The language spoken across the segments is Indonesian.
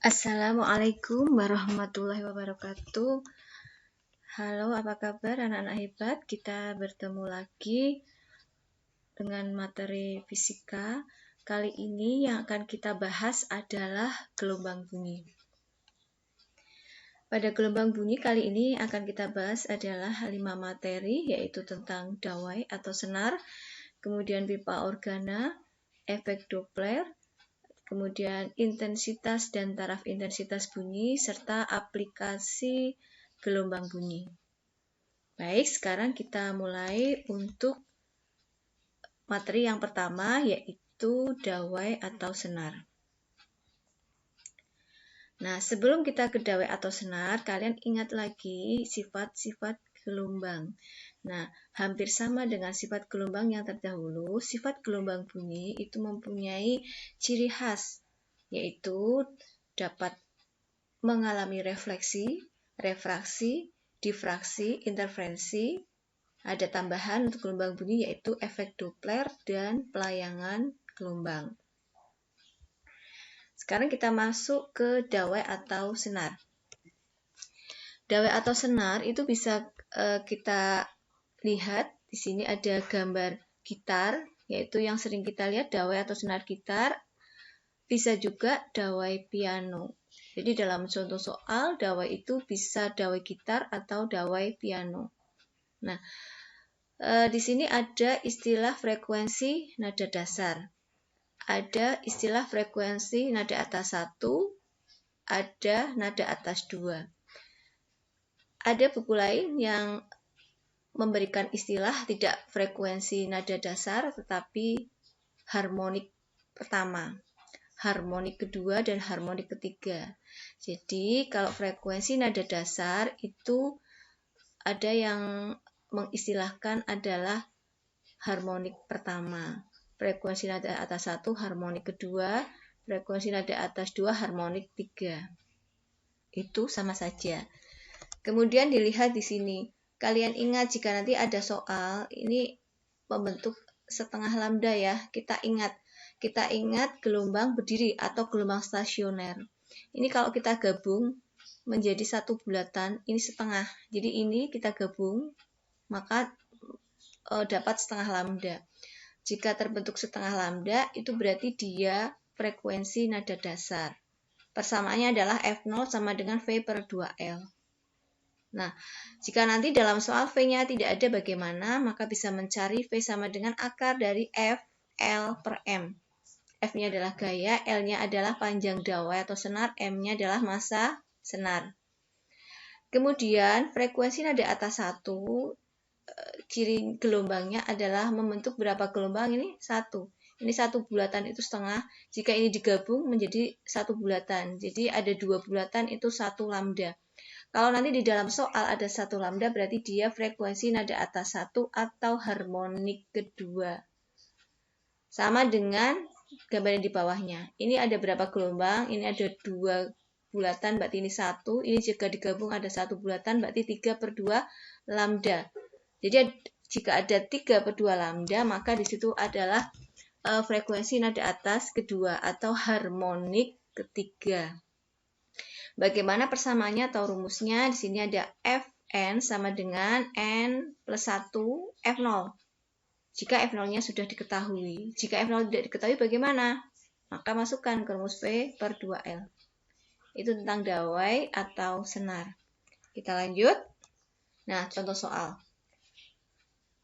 Assalamualaikum warahmatullahi wabarakatuh. Halo, apa kabar anak-anak hebat? Kita bertemu lagi dengan materi fisika. Kali ini yang akan kita bahas adalah gelombang bunyi. Pada gelombang bunyi kali ini akan kita bahas adalah 5 materi, yaitu tentang dawai atau senar, kemudian pipa organa, efek Doppler, kemudian intensitas dan taraf intensitas bunyi, serta aplikasi gelombang bunyi. Baik, sekarang kita mulai untuk materi yang pertama, yaitu dawai atau senar. Nah, sebelum kita ke dawai atau senar, kalian ingat lagi sifat-sifat gelombang. Nah, hampir sama dengan sifat gelombang yang terdahulu, sifat gelombang bunyi itu mempunyai ciri khas, yaitu dapat mengalami refleksi, refraksi, difraksi, interferensi. Ada tambahan untuk gelombang bunyi yaitu efek Doppler dan pelayangan gelombang. Sekarang kita masuk ke dawai atau senar. Dawai atau senar itu bisa kita lihat di sini ada gambar gitar, yaitu yang sering kita lihat dawai atau senar gitar. Bisa juga dawai piano. Jadi dalam contoh soal, dawai itu bisa dawai gitar atau dawai piano. Nah, di sini ada istilah frekuensi nada dasar. Ada istilah frekuensi nada atas 1, ada nada atas 2. Ada buku lain yang memberikan istilah tidak frekuensi nada dasar, tetapi harmonik pertama, harmonik kedua, dan harmonik ketiga. Jadi kalau frekuensi nada dasar itu ada yang mengistilahkan adalah harmonik pertama. Frekuensi nada atas 1 harmonik kedua, frekuensi nada atas 2 harmonik 3. Itu sama saja. Kemudian dilihat di sini. Kalian ingat jika nanti ada soal, ini membentuk setengah lambda ya. Kita ingat gelombang berdiri atau gelombang stasioner. Ini kalau kita gabung menjadi satu bulatan, ini setengah. Jadi ini kita gabung, maka dapat setengah lambda. Jika terbentuk setengah lambda, itu berarti dia frekuensi nada dasar. Persamaannya adalah F0 sama dengan V per 2L. Nah, jika nanti dalam soal V-nya tidak ada bagaimana, maka bisa mencari V sama dengan akar dari F, L per M. F-nya adalah gaya, L-nya adalah panjang dawai atau senar, M-nya adalah massa senar. Kemudian, frekuensi nada atas 1, ciri gelombangnya adalah membentuk berapa gelombang ini? 1. Ini satu bulatan itu setengah. Jika ini digabung menjadi satu bulatan. Jadi ada 2 bulatan itu 1 lambda. Kalau nanti di dalam soal ada 1 lambda, berarti dia frekuensi nada atas 1 atau harmonik kedua. Sama dengan gambar yang di bawahnya. Ini ada berapa gelombang? Ini ada 2 bulatan, berarti ini 1. Ini jika digabung ada 1 bulatan, berarti 3 per 2 lambda. Jadi jika ada 3 per 2 lambda, maka di situ adalah frekuensi nada atas kedua atau harmonik ketiga. Bagaimana persamaannya atau rumusnya? Di sini ada Fn sama dengan N plus 1 F0. Jika F0-nya sudah diketahui. Jika F0 tidak diketahui bagaimana? Maka masukkan ke rumus V per 2L. Itu tentang dawai atau senar. Kita lanjut. Nah, contoh soal.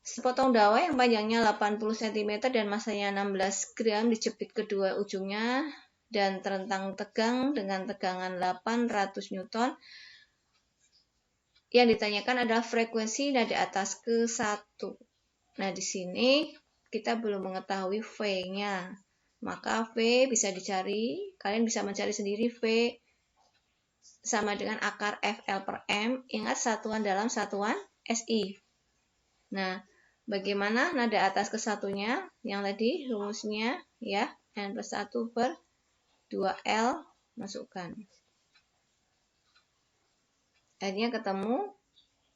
Sepotong dawai yang panjangnya 80 cm dan masanya 16 gram dijepit kedua ujungnya dan terentang tegang dengan tegangan 800 Newton. Yang ditanyakan adalah frekuensi nada atas ke-1. Nah, di sini kita belum mengetahui V-nya. Maka V bisa dicari, kalian bisa mencari sendiri V sama dengan akar FL per M. Ingat satuan dalam satuan SI. Nah, bagaimana nada atas ke-1-nya? Yang tadi rumusnya ya, N plus 1 per 2L masukkan. N-nya ketemu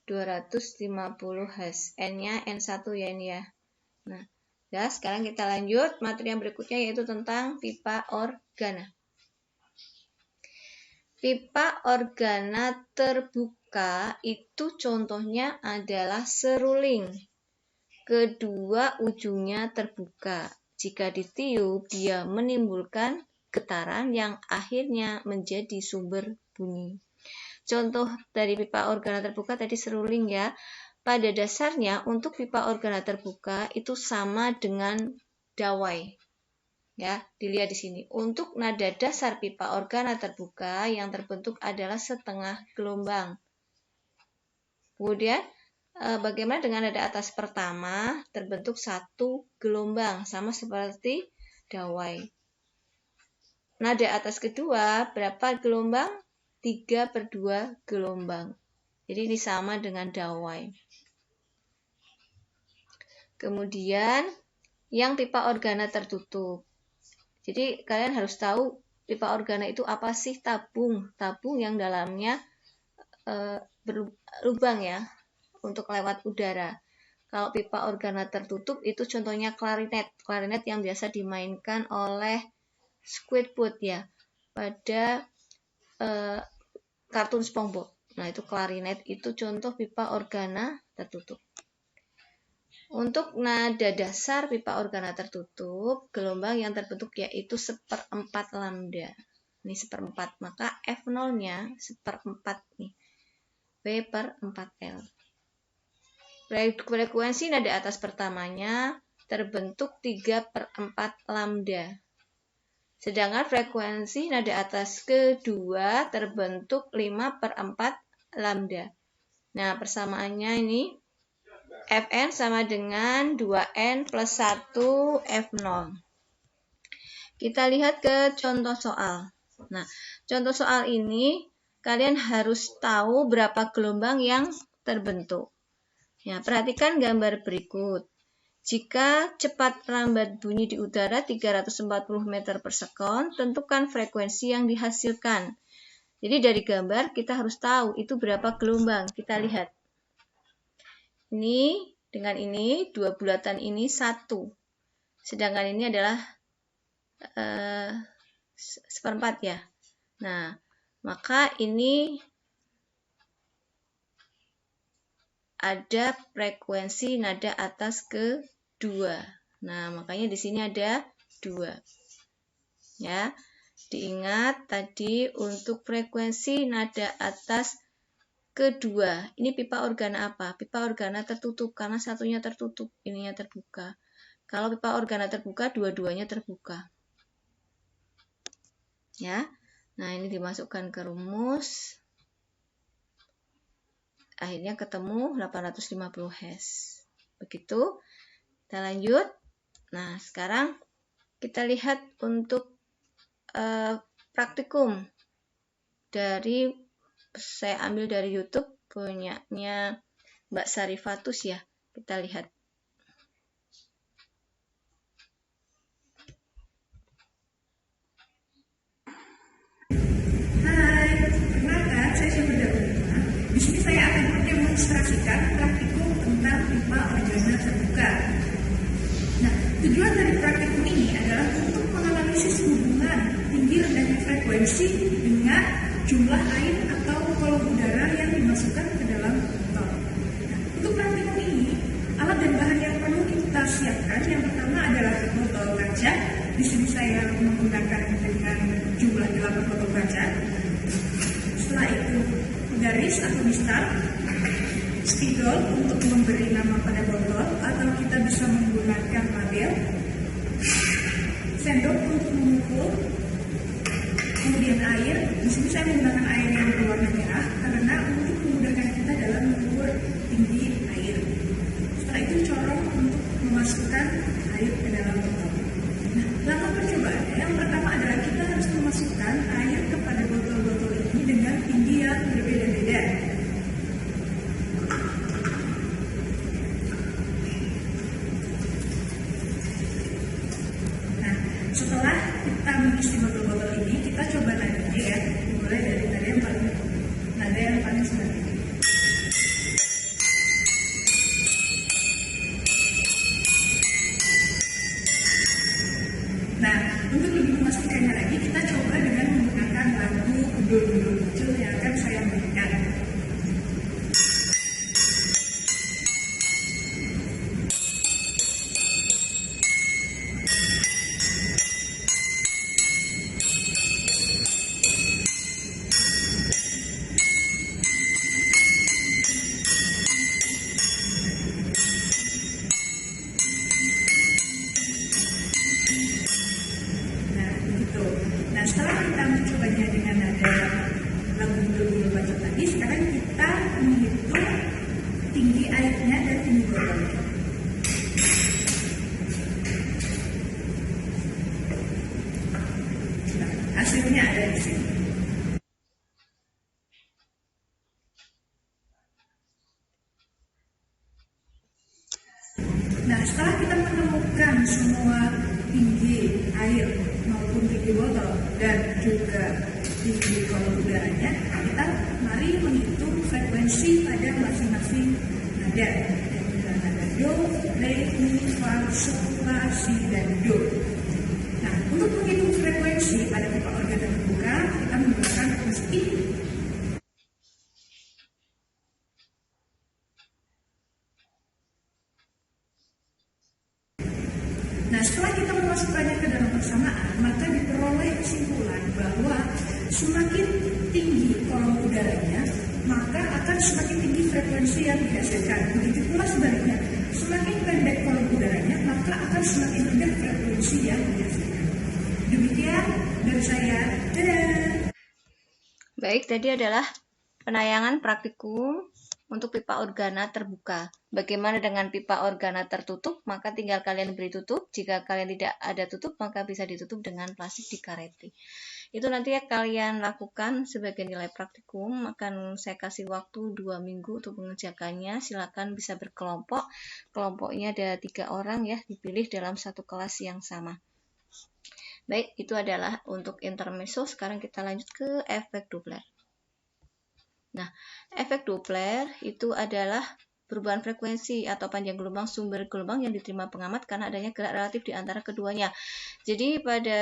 250 Hz. N-nya N1 ya ini ya. Nah, ya, sekarang kita lanjut materi yang berikutnya yaitu tentang pipa organa. Pipa organa terbuka itu contohnya adalah seruling. Kedua ujungnya terbuka. Jika ditiup, dia menimbulkan getaran yang akhirnya menjadi sumber bunyi. Contoh dari pipa organa terbuka tadi seruling ya. Pada dasarnya untuk pipa organa terbuka itu sama dengan dawai. Ya, dilihat di sini. Untuk nada dasar pipa organa terbuka yang terbentuk adalah setengah gelombang. Kemudian bagaimana dengan nada atas pertama? Terbentuk satu gelombang, sama seperti dawai. Nada atas kedua berapa gelombang? 3/2 gelombang. Jadi ini sama dengan dawai. Kemudian yang pipa organa tertutup. Jadi kalian harus tahu pipa organa itu apa sih? Tabung yang dalamnya berlubang ya untuk lewat udara. Kalau pipa organa tertutup itu contohnya klarinet yang biasa dimainkan oleh Squidward ya pada kartun SpongeBob. Nah itu klarinet itu contoh pipa organa tertutup. Untuk nada dasar pipa organa tertutup, gelombang yang terbentuk yaitu 1/4 lambda. Ini 1/4, maka F0-nya 1/4 nih. B/4L. Frekuensi nada atas pertamanya terbentuk 3/4 lambda. Sedangkan frekuensi nada atas kedua terbentuk 5/4 lambda. Nah, persamaannya ini Fn sama dengan 2N plus 1 F0. Kita lihat ke contoh soal. Nah, contoh soal ini kalian harus tahu berapa gelombang yang terbentuk. Ya, perhatikan gambar berikut. Jika cepat lambat bunyi di udara 340 meter per sekon, tentukan frekuensi yang dihasilkan. Jadi dari gambar kita harus tahu itu berapa gelombang. Kita lihat. Ini dengan ini, dua bulatan ini 1. Sedangkan ini adalah 1/4 ya. Nah, maka ini ada frekuensi nada atas kedua. Nah, makanya di sini ada 2. Ya. Diingat tadi untuk frekuensi nada atas kedua. Ini pipa organa apa? Pipa organa tertutup karena satunya tertutup, ininya terbuka. Kalau pipa organa terbuka, dua-duanya terbuka. Ya. Nah, ini dimasukkan ke rumus. Akhirnya ketemu 850 Hz. Begitu. Kita lanjut. Nah, sekarang kita lihat untuk praktikum dari saya ambil dari YouTube punyanya Mbak Sarifatus ya. Kita lihat. Hai, perkenalkan saya Syamida Ulima. Di sini saya akan mendemonstrasikan praktikum tentang pipa organa terbuka. Nah, tujuan dari praktikum ini adalah untuk menganalisis hubungan tinggi rendahnya frekuensi dengan jumlah air atau kolom udara yang dimasukkan ke dalam botol. Nah, untuk praktikum ini, alat dan bahan yang perlu kita siapkan yang pertama adalah botol kaca. Di sini saya menggunakan dengan jumlah 8 botol kaca. Setelah itu, garis atau mistar, spidol untuk memberi nama pada botol, atau kita bisa menggunakan label, sendok untuk memukul, kemudian air. Di sini saya menggunakan air yang berwarna merah karena untuk memudahkan kita dalam mengukur tinggi air. Setelah itu corong untuk memasukkan air ke dalam botol. Nah, langkah percobaannya yang pertama adalah kita harus memasukkan air kepada botol-botol ini dengan tinggi yang berbeda-beda. Nah, setelah kita mengisi botol-botol ini, kita coba nadanya ya. Mulai dari nada yang paling sedang. Nah, untuk lebih memastikannya lagi, kita coba dengan menggunakan lagu Udul-Udul. semua tinggi air maupun tinggi botol dan juga tinggi kolom udaranya, kita mari menghitung frekuensi pada masing-masing nada. Nada do, re, mi, fa, sol, la, si, dan do. Nah, untuk menghitung frekuensi pada pipa organ terbuka, kita menggunakan rumus ini. Nah, setelah kita memasukkannya ke dalam persamaan, maka diperoleh kesimpulan bahwa semakin tinggi kolom udaranya, maka akan semakin tinggi frekuensi yang dihasilkan. Begitu pula sebaliknya, semakin pendek kolom udaranya, maka akan semakin rendah frekuensi yang dihasilkan. Demikian dari saya. Dadah! Baik, tadi adalah penayangan praktikum untuk pipa organa terbuka. Bagaimana dengan pipa organa tertutup? Maka tinggal kalian beri tutup. Jika kalian tidak ada tutup, maka bisa ditutup dengan plastik dikareti. Itu nanti ya kalian lakukan sebagai nilai praktikum. Akan saya kasih waktu 2 minggu untuk mengerjakannya. Silakan bisa berkelompok. Kelompoknya ada 3 orang ya, dipilih dalam satu kelas yang sama. Baik, itu adalah untuk intermezzo. Sekarang kita lanjut ke efek Doppler. Nah, efek Doppler itu adalah perubahan frekuensi atau panjang gelombang sumber gelombang yang diterima pengamat karena adanya gerak relatif di antara keduanya. Jadi pada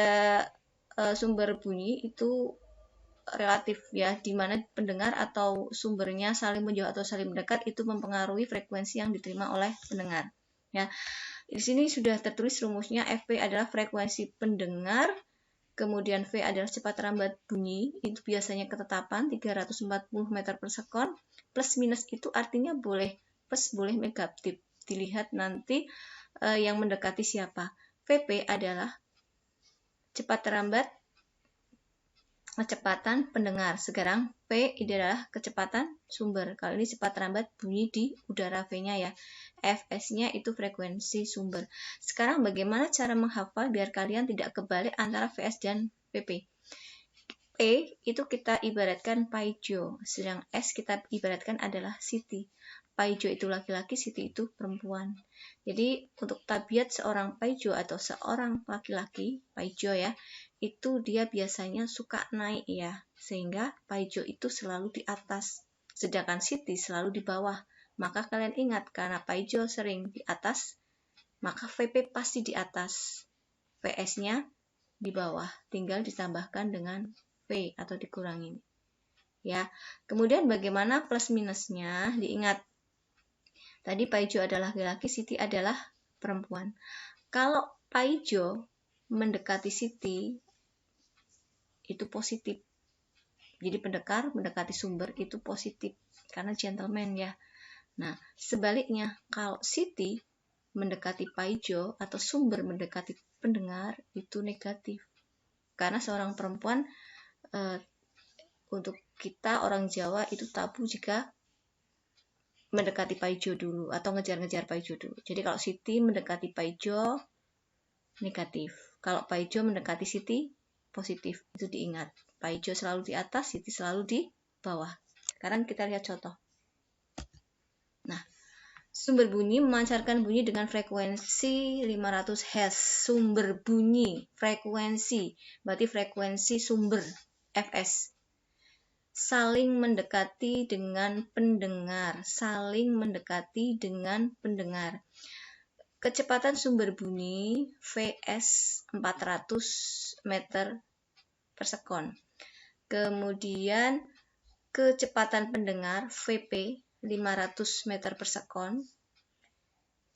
sumber bunyi itu relatif ya, di mana pendengar atau sumbernya saling menjauh atau saling mendekat itu mempengaruhi frekuensi yang diterima oleh pendengar. Ya, di sini sudah tertulis rumusnya. Fp adalah frekuensi pendengar, kemudian V adalah cepat lambat bunyi, itu biasanya ketetapan 340 meter per sekon. Plus minus itu artinya boleh plus boleh negatif. Dilihat nanti yang mendekati siapa. Vp adalah cepat lambat kecepatan pendengar. Sekarang P adalah kecepatan sumber. Kalau ini cepat lambat bunyi di udara V-nya ya. Fs-nya itu frekuensi sumber. Sekarang bagaimana cara menghafal biar kalian tidak kebalik antara Vs dan Pp. P itu kita ibaratkan Paijo, sedang S kita ibaratkan adalah Siti. Paijo itu laki-laki, Siti itu perempuan. Jadi untuk tabiat seorang Paijo atau seorang laki-laki, Paijo ya, itu dia biasanya suka naik ya, sehingga Paijo itu selalu di atas, sedangkan Siti selalu di bawah. Maka kalian ingat, karena Paijo sering di atas, maka VP pasti di atas, PS-nya di bawah, tinggal ditambahkan dengan V atau dikurangi. Ya, kemudian bagaimana plus minusnya? Diingat, tadi Paijo adalah laki-laki, Siti adalah perempuan. Kalau Paijo mendekati Siti, itu positif. Jadi pendekar mendekati sumber itu positif, karena gentleman ya. Nah, sebaliknya, kalau Siti mendekati Paijo atau sumber mendekati pendengar, itu negatif. Karena seorang perempuan, untuk kita orang Jawa itu tabu jika mendekati Paijo dulu atau ngejar-ngejar Paijo dulu. Jadi kalau Siti mendekati Paijo negatif. Kalau Paijo mendekati Siti positif. Itu diingat. Paijo selalu di atas, Siti selalu di bawah. Sekarang kita lihat contoh. Nah, sumber bunyi memancarkan bunyi dengan frekuensi 500 Hz. Sumber bunyi, frekuensi, berarti frekuensi sumber Fs. Saling mendekati dengan pendengar, saling mendekati dengan pendengar. Kecepatan sumber bunyi Vs 400 meter per sekon. Kemudian kecepatan pendengar Vp 500 meter per sekon.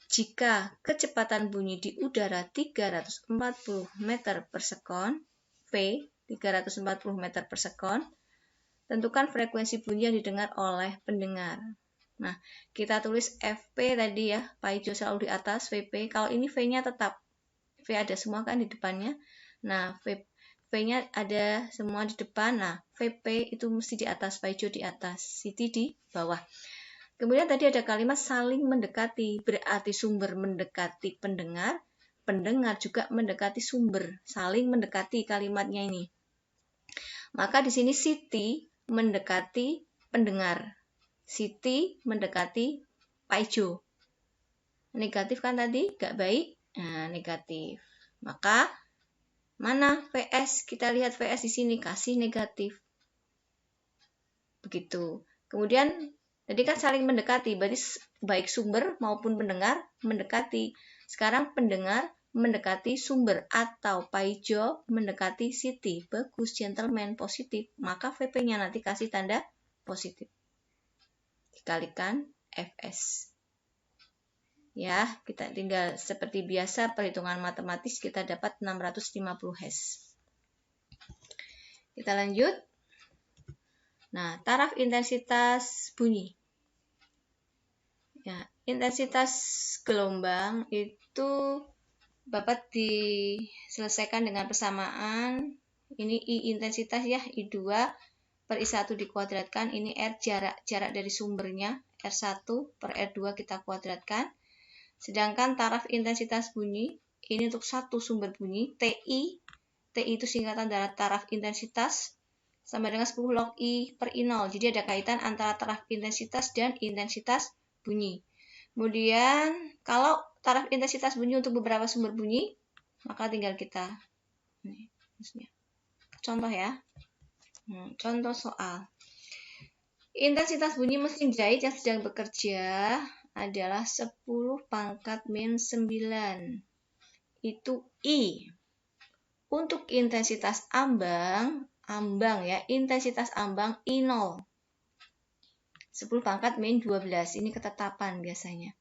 Jika kecepatan bunyi di udara 340 meter per sekon, V 340 meter per sekon, tentukan frekuensi bunyi yang didengar oleh pendengar. Nah, kita tulis Fp tadi ya, Paijo selalu di atas, Vp. Kalau ini V-nya tetap, V ada semua kan di depannya. Nah, V-nya ada semua di depan. Nah, Vp itu mesti di atas, Paijo di atas, Siti di bawah. Kemudian tadi ada kalimat saling mendekati, berarti sumber mendekati pendengar, pendengar juga mendekati sumber, saling mendekati kalimatnya ini. Maka di sini Siti mendekati pendengar, Siti mendekati Paijo. Negatif kan tadi, gak baik. Nah, negatif. Maka mana VS? Kita lihat VS di sini kasih negatif. Begitu. Kemudian tadi kan saling mendekati, berarti baik sumber maupun pendengar mendekati. Sekarang pendengar mendekati sumber atau Paijo mendekati Siti. Bagus, gentleman, positif. Maka VP-nya nanti kasih tanda positif. Dikalikan Fs. Ya, kita tinggal seperti biasa perhitungan matematis kita dapat 650 Hz. Kita lanjut. Nah, taraf intensitas bunyi. Ya, intensitas gelombang itu dapat diselesaikan dengan persamaan. Ini I intensitas ya, I2 per I1 dikuadratkan. Ini R jarak dari sumbernya, R1 per R2 kita kuadratkan. Sedangkan taraf intensitas bunyi, ini untuk satu sumber bunyi, TI itu singkatan dari taraf intensitas, sama dengan 10 log I per I0. Jadi ada kaitan antara taraf intensitas dan intensitas bunyi. Kemudian kalau taraf intensitas bunyi untuk beberapa sumber bunyi, maka tinggal kita contoh ya. Contoh soal. Intensitas bunyi mesin jahit yang sedang bekerja adalah 10 pangkat min 9. Itu I. Untuk intensitas ambang ya, intensitas ambang I0. 10 pangkat min 12, ini ketetapan biasanya.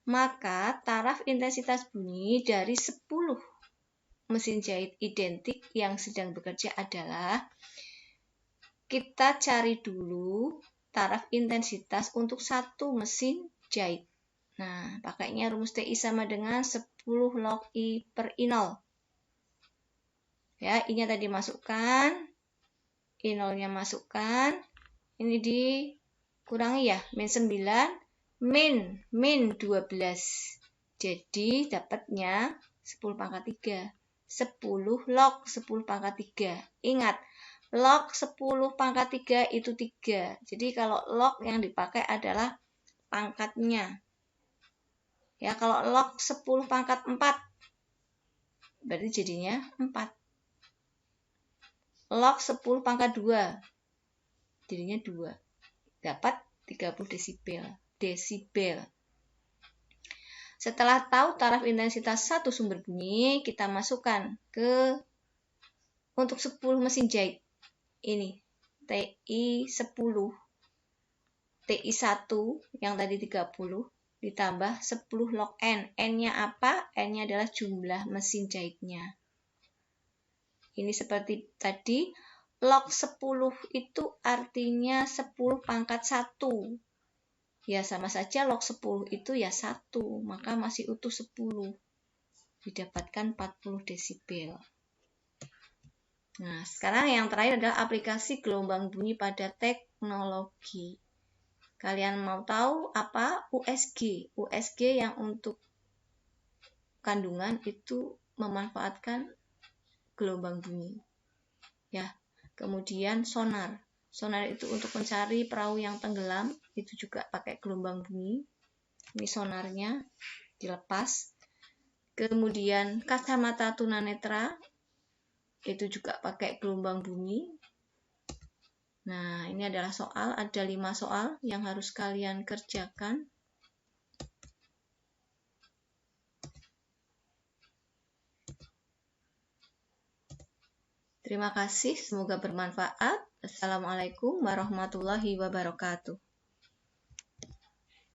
Maka taraf intensitas bunyi dari 10 mesin jahit identik yang sedang bekerja adalah, kita cari dulu taraf intensitas untuk satu mesin jahit. Nah, pakainya rumus TI sama dengan 10 log I per I0. Ya, I-nya tadi masukkan, I0-nya masukkan, ini dikurangi ya, min 9, min 12. Jadi dapatnya 10 pangkat 3. 10 log 10 pangkat 3. Ingat, log 10 pangkat 3 itu 3. Jadi kalau log yang dipakai adalah pangkatnya. Ya, kalau log 10 pangkat 4, berarti jadinya 4. Log 10 pangkat 2, jadinya 2. Dapat 30 desibel. Setelah tahu taraf intensitas satu sumber bunyi, kita masukkan ke untuk 10 mesin jahit. Ini TI 10, TI 1 yang tadi 30 ditambah 10 log N. N-nya apa? N-nya adalah jumlah mesin jahitnya. Ini seperti tadi, log 10 itu artinya 10 pangkat 1. Ya, sama saja log 10 itu ya 1, maka masih utuh 10. Didapatkan 40 desibel. Nah, sekarang yang terakhir adalah aplikasi gelombang bunyi pada teknologi. Kalian mau tahu apa? USG. USG yang untuk kandungan itu memanfaatkan gelombang bunyi. Ya, kemudian sonar. Sonar itu untuk mencari perahu yang tenggelam, itu juga pakai gelombang bunyi. Ini sonarnya dilepas. Kemudian kacamata tunanetra itu juga pakai gelombang bunyi. Nah, ini adalah soal, ada 5 soal yang harus kalian kerjakan. Terima kasih, semoga bermanfaat. Assalamualaikum warahmatullahi wabarakatuh.